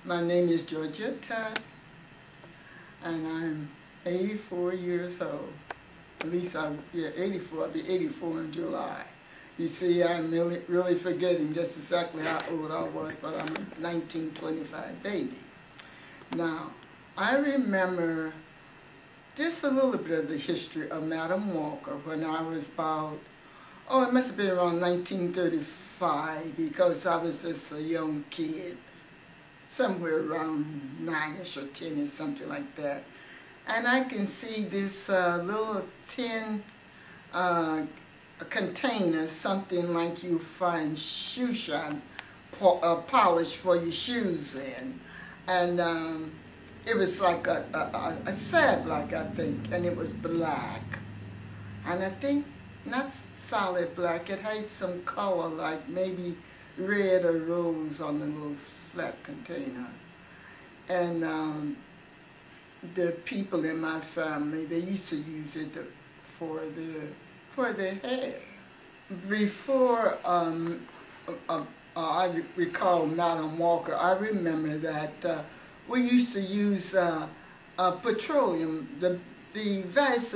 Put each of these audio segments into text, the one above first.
My name is Georgette Tutt, and I'm 84 years old. At least 84. I'll be 84 in July. You see, I'm really forgetting just exactly how old I was, but I'm a 1925 baby. Now, I remember just a little bit of the history of Madam Walker when I was about, it must have been around 1935, because I was just a young kid, somewhere around 9-ish or 10 or something like that. And I can see this little tin container, something like you find shoe shine polish for your shoes in. And it was like a sad-black, I think, and it was black. And I think not solid black, it had some color like maybe red or rose on the little flat container. And the people in my family, they used to use it for their hair. Before I recall Madam Walker, I remember that we used to use petroleum, the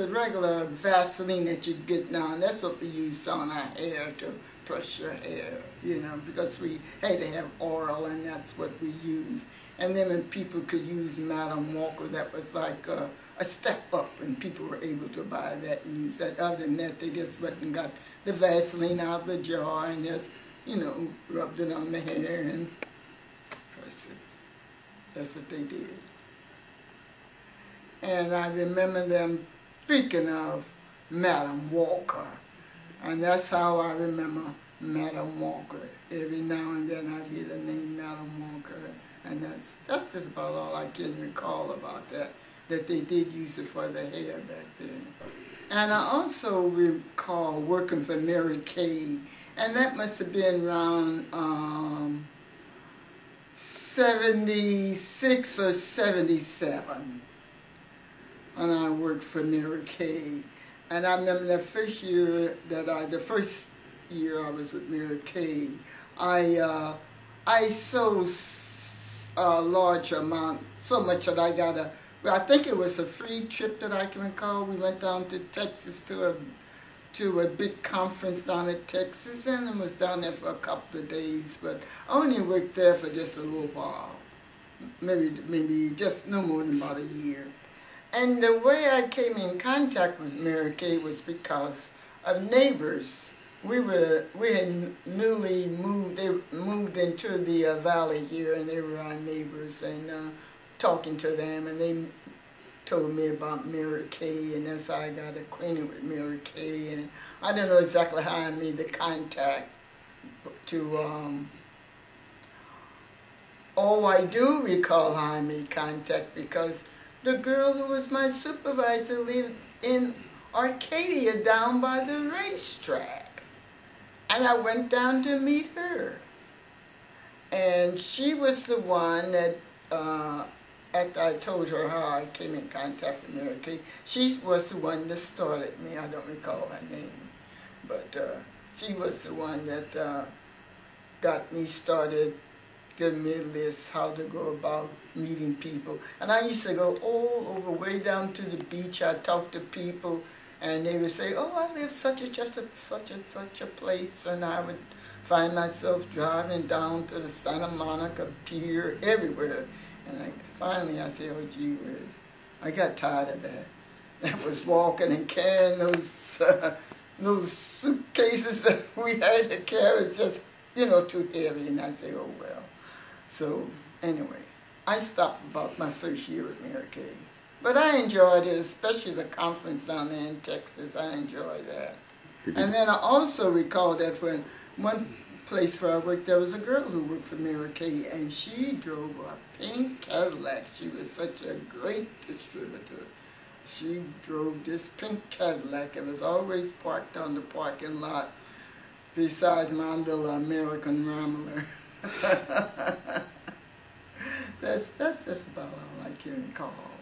regular Vaseline that you get now, and that's what we used on our hair to brush your hair, you know, because we had to have oil, and that's what we used. And then when people could use Madam Walker, that was like a step up, and people were able to buy that and use that. Other than that, they just went and got the Vaseline out of the jar and just, you know, rubbed it on the hair and pressed it. That's what they did. And I remember them speaking of Madam Walker. And that's how I remember Madam Walker. Every now and then I hear the name Madam Walker. And that's just about all I can recall about that they did use it for the hair back then. And I also recall working for Mary Kay. And that must have been around 76 or 77 when I worked for Mary Kay. And I remember the first year I was with Mary Kay, I sold large amounts, so much that I got I think it was a free trip that I can recall. We went down to Texas to a big conference down in Texas, and I was down there for a couple of days, but I only worked there for just a little while, maybe just no more than about a year. And the way I came in contact with Mary Kay was because of neighbors. We had newly moved. They moved into the valley here, and they were our neighbors. And talking to them, and they told me about Mary Kay, and that's how I got acquainted with Mary Kay. And I don't know exactly how I made the contact to. I do recall how I made contact, because the girl who was my supervisor lived in Arcadia down by the racetrack. And I went down to meet her. And she was the one that, after I told her how I came in contact with Mary Kay, she was the one that started me. I don't recall her name. But she was the one that got me started, giving me a list how to go about meeting people. And I used to go all over, way down to the beach. I'd talk to people, and they would say, "Oh, I live such and such a place," and I would find myself driving down to the Santa Monica Pier, everywhere. And finally I said, "Oh, gee whiz, I got tired of that." I was walking and carrying those suitcases that we had to carry. It's just, you know, too heavy. And I say, "Oh, well." So anyway, I stopped about my first year with Mary Kay. But I enjoyed it, especially the conference down there in Texas. I enjoyed that. And then I also recall that when one place where I worked, there was a girl who worked for Mary Kay, and she drove a pink Cadillac. She was such a great distributor. She drove this pink Cadillac. It was always parked on the parking lot besides my little American Rambler. That's just about all I can recall.